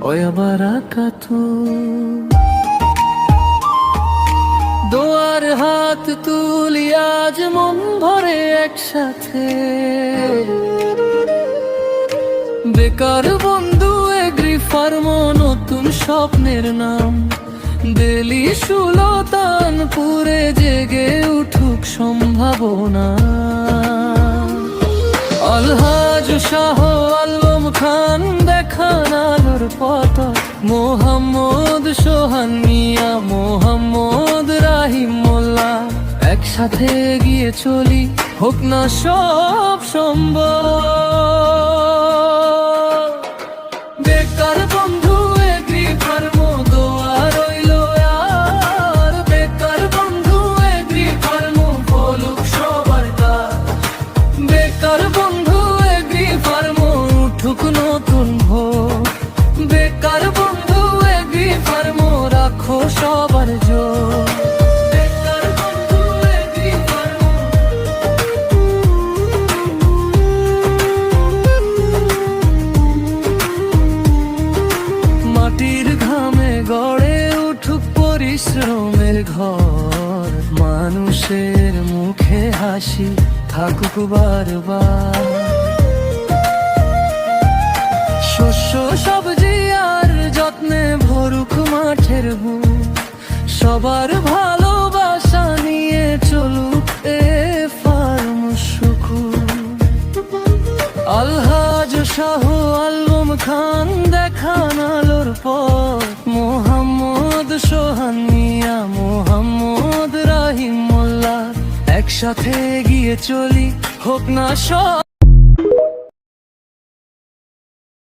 ওয়া বারাকাতুহু। দোয়ার হাত তুলি আজ মন ভরে একসাথে, বেকার বন্ধু এগ্রি ফার্ম নতুন স্বপ্নের নাম। বেলি সুলতানপুরে জেগে উঠুক সম্ভাবনা। আলহাজ শাহ আলম খান দেখান আলোর পথ, মোহাম্মদ সোহান মিয়া, মোহাম্মদ রাহিম মোল্লা। একসাথে গিয়ে চলি, হোক না সব সম্ভব। বেকার বন্ধু এগ্রি ফার্ম দোয়া রইল আর, বেকার বন্ধু এগ্রি ফার্ম বলুক সবার কাজ। বেকার বন্ধু এগ্রি ফার্ম উঠুক নতুন ভোর। বেকার বন্ধু এগ্রি ফার্ম রাখো সবার জোর। বেকার বন্ধু এগ্রি ফার্ম। মাটির ঘামে গড়ে উঠুক পরিশ্রমের ঘর, মানুষের মুখে হাসি থাকুক বারবার। শস্য সবজি আর যত্নে ভরুক মাঠের বুক, সবার ভালোবাসা নিয়ে চলুক এ ফার্ম সুখুর। আলহাজ শাহ আলম খান দেখান আলোর পথ, মোহাম্মদ সোহান মিয়া, মোহাম্মদ রাহিম মোল্লা। একসাথে গিয়ে চলি, হোক না সব